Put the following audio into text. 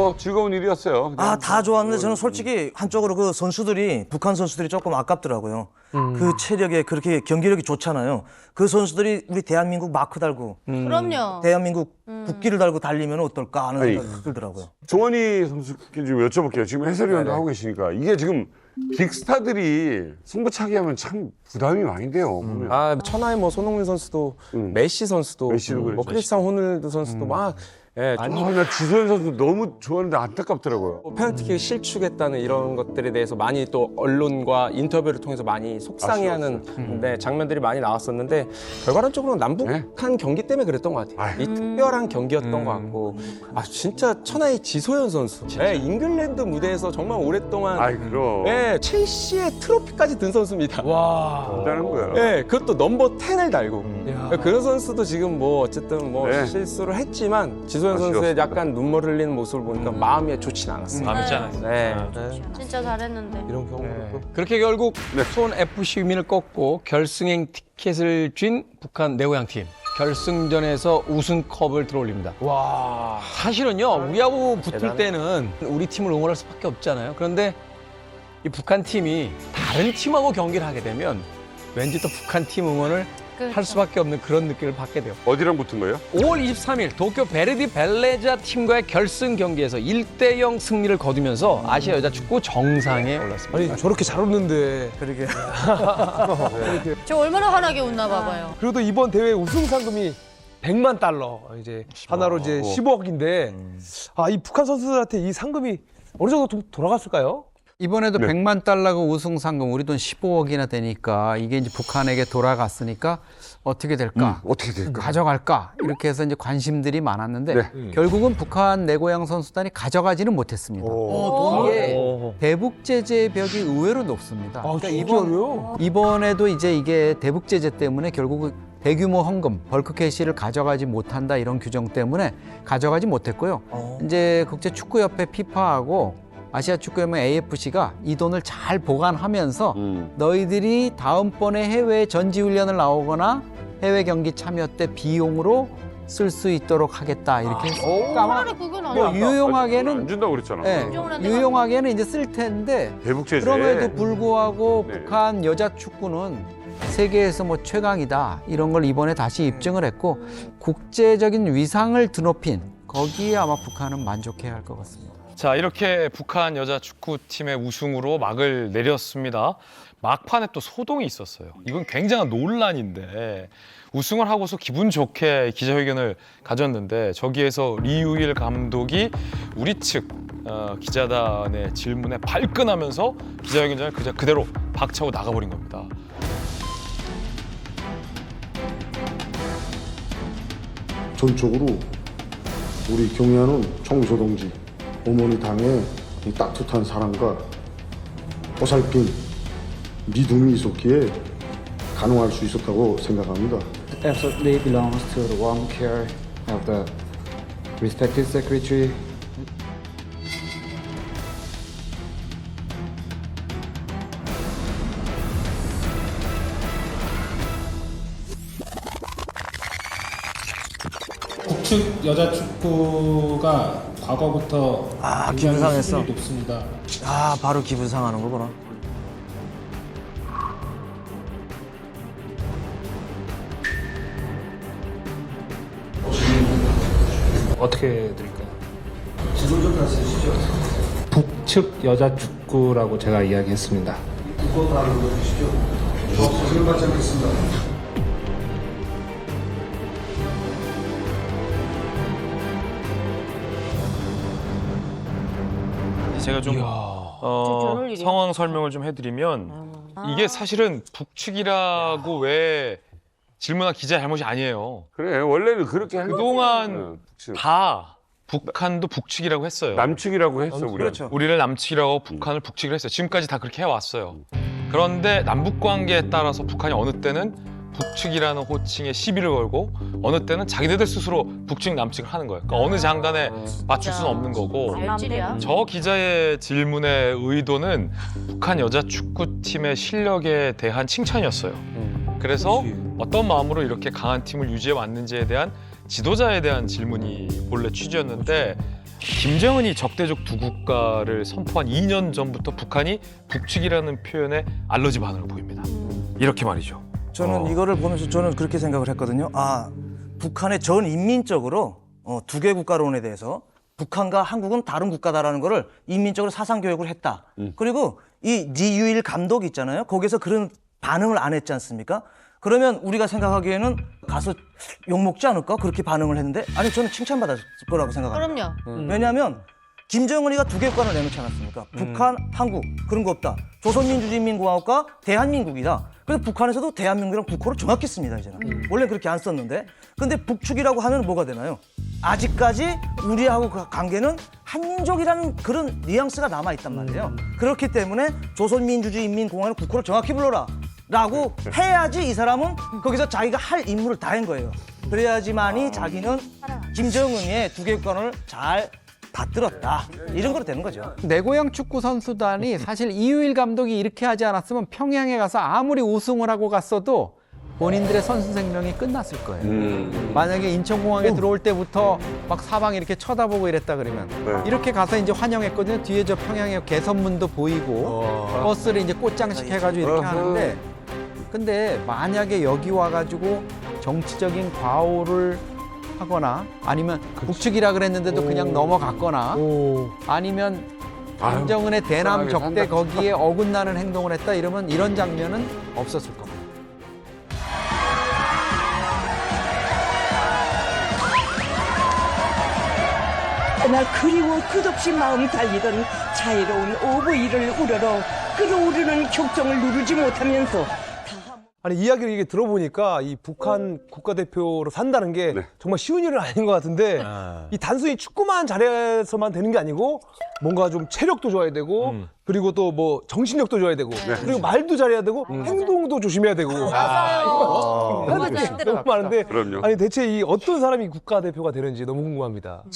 뭐 즐거운 일이었어요. 그냥. 다 좋았는데 저는 솔직히 한쪽으로 그 선수들이 북한 선수들이 조금 아깝더라고요. 그 체력에 그렇게 경기력이 좋잖아요. 그 선수들이 우리 대한민국 마크 달고 그럼요. 대한민국 국기를 달고 달리면 어떨까 하는 아니, 생각이 들더라고요. 조원희 선수께 좀 여쭤볼게요. 지금 해설위원도 하고 계시니까 이게 지금 빅스타들이 승부차기 하면 참 부담이 많이 돼요. 보면. 천하의 뭐 손흥민 선수도 메시 선수도 메시도 뭐 그렇죠. 크리스티안 호날두 선수도 막 예, 좀 나 지소연 선수 너무 좋아하는데 안타깝더라고요. 페널티킥 실축했다는 이런 것들에 대해서 많이 또 언론과 인터뷰를 통해서 많이 속상해하는 장면들이 많이 나왔었는데 결과론적으로 남북한 경기 때문에 그랬던 것 같아요. 이 특별한 경기였던 것 같고 진짜 천하의 지소연 선수 예, 잉글랜드 무대에서 정말 오랫동안 그럼. 예, 첼시의 트로피까지 든 선수입니다. 대단한 거야. 예, 그것도 넘버 10을 달고 그런 선수도 지금 뭐 어쨌든 뭐 네. 실수를 했지만 지소연 선수의 약간 눈물 흘리는 모습을 보니까 마음이 좋진 않았어요. 마음이 짠하죠. 네. 진짜 잘했는데. 이런 경우도 그렇게 결국 수원 FC 위민을 꺾고 결승행 티켓을 쥔 북한 내고향 팀. 결승전에서 우승컵을 들어올립니다. 와, 사실은요 우리하고 붙을 대단해. 때는 우리 팀을 응원할 수밖에 없잖아요. 그런데 이 북한 팀이 다른 팀하고 경기를 하게 되면 왠지 또 북한 팀 응원을 할 수밖에 없는 그런 느낌을 받게 돼요. 어디랑 붙은 거예요? 5월 23일 도쿄 베르디 벨레자 팀과의 결승 경기에서 1대0 승리를 거두면서 아시아 여자 축구 정상에 올랐습니다. 아니 저렇게 잘 웃는데. 그러게. 저 얼마나 환하게 웃나 봐봐요. 그래도 이번 대회 우승 상금이 100만 달러 이제 하나로 이제 15억인데 이 북한 선수들한테 이 상금이 어느 정도 좀 돌아갔을까요? 이번에도 100만 달러가 우승 상금 우리 돈 15억이나 되니까 이게 이제 북한에게 돌아갔으니까 어떻게 될까? 어떻게 될까? 가져갈까? 이렇게 해서 이제 관심들이 많았는데 결국은 북한 내고향 선수단이 가져가지는 못했습니다. 이게 대북 제재의 벽이 의외로 높습니다. 그러니까 이번에도 이제 이게 대북 제재 때문에 결국은 대규모 헌금, 벌크 캐시를 가져가지 못한다 이런 규정 때문에 가져가지 못했고요. 이제 국제축구협회 피파하고 아시아 축구연맹 AFC가 이 돈을 잘 보관하면서 너희들이 다음번에 해외 전지훈련을 나오거나 해외 경기 참여 때 비용으로 쓸 수 있도록 하겠다 이렇게 했으니까 아마 그건 뭐 아니야. 안 유용하게는 준다고 그랬잖아. 예, 유용하게는 이제 쓸 텐데 대북 제재. 그럼에도 불구하고 네. 북한 여자 축구는 세계에서 뭐 최강이다 이런 걸 이번에 다시 입증을 했고 국제적인 위상을 드높인 거기에 아마 북한은 만족해야 할 것 같습니다. 자, 이렇게 북한 여자 축구팀의 우승으로 막을 내렸습니다. 막판에 또 소동이 있었어요. 이건 굉장한 논란인데 우승을 하고서 기분 좋게 기자회견을 가졌는데 저기에서 리우일 감독이 우리 측 기자단의 질문에 발끈하면서 기자회견장을 그대로 박차고 나가버린 겁니다. 전적으로 우리 경애하는 청소동지 어머니 당의 이 따뜻한 사랑과 보살핌, 믿음이 있었기에 가능할 수 있었다고 생각합니다. Absolutely belongs to the warm care of the respected secretary. 북측 여자 축구가 과거부터 기분 상했어. 수준이 높습니다. 바로 기분 상하는 거구나. 어떻게 드릴까요? 북측 여자 축구라고 제가 이야기했습니다. 제가 좀 저럴 일이야? 상황 설명을 좀 해드리면 이게 사실은 북측이라고 왜 질문한 기자 잘못이 아니에요. 그래 원래는 그렇게 한 그동안 다 북한도 북측이라고 했어요. 남측이라고 했어 우리. 그렇죠. 우리를 남측이라고 북한을 북측이라고 했어요. 지금까지 다 그렇게 해왔어요. 그런데 남북 관계에 따라서 북한이 어느 때는 북측이라는 호칭에 시비를 걸고 어느 때는 자기네들 스스로 북측 남측을 하는 거예요. 그러니까 어느 장단에 맞출 수는 없는 거고. 알질이야. 저 기자의 질문의 의도는 북한 여자 축구팀의 실력에 대한 칭찬이었어요. 그래서 어떤 마음으로 이렇게 강한 팀을 유지해 왔는지에 대한 지도자에 대한 질문이 본래 취지였는데 김정은이 적대적 두 국가를 선포한 2년 전부터 북한이 북측이라는 표현에 알러지 반응을 보입니다. 이렇게 말이죠. 저는 이거를 보면서 저는 그렇게 생각을 했거든요. 아, 북한의 전 인민적으로 두 개 국가론에 대해서 북한과 한국은 다른 국가다라는 거를 인민적으로 사상 교육을 했다. 그리고 이 지유일 감독 있잖아요. 거기서 그런 반응을 안 했지 않습니까? 그러면 우리가 생각하기에는 가서 욕먹지 않을까? 그렇게 반응을 했는데 아니 저는 칭찬받았을 거라고 생각합니다. 그럼요. 왜냐하면 김정은이가 두 개 국가를 내놓지 않았습니까? 북한, 한국 그런 거 없다. 조선민주주의인민공화국과 대한민국이다. 그래서 북한에서도 대한민국이랑 국호를 정확히 씁니다. 이제는. 원래 그렇게 안 썼는데. 근데 북측이라고 하면 뭐가 되나요? 아직까지 우리하고 그 관계는 한민족이라는 그런 뉘앙스가 남아있단 말이에요. 그렇기 때문에 조선민주주의인민공화국 국호를 정확히 불러라. 라고 해야지 이 사람은 거기서 자기가 할 임무를 다 한 거예요. 그래야지만이 자기는 김정은의 두 개 국가를 잘 받들었다. 이런 거로 되는 거죠. 내 고향 축구 선수단이 사실 이유일 감독이 이렇게 하지 않았으면 평양에 가서 아무리 우승을 하고 갔어도 본인들의 선수 생명이 끝났을 거예요. 만약에 인천공항에 들어올 때부터 막 사방 이렇게 쳐다보고 이랬다 그러면 이렇게 가서 이제 환영했거든요. 뒤에 저 평양에 개선문도 보이고 버스를 이제 꽃장식 해가지고 이렇게 하는데 근데 만약에 여기 와가지고 정치적인 과오를 하거나 아니면 북측이라 그랬는데도 그냥 넘어갔거나 아니면 김정은의 대남 적대 거기에 어긋나는 행동을 했다 이러면 이런 장면은 없었을 겁니다. 그날 그리워 끝없이 마음 달리던 자유로운 오브이를 우러러 끓어오르는 격정을 누르지 못하면서 아니 이야기를 이게 들어보니까 이 북한 국가대표로 산다는 게 정말 쉬운 일은 아닌 것 같은데 이 단순히 축구만 잘해서만 되는 게 아니고 뭔가 좀 체력도 좋아야 되고 그리고 또 뭐 정신력도 좋아야 되고 그리고 말도 잘해야 되고 행동도 조심해야 되고 맞아요. 너무 많은데 그럼요. 아니 대체 이 어떤 사람이 국가대표가 되는지 너무 궁금합니다.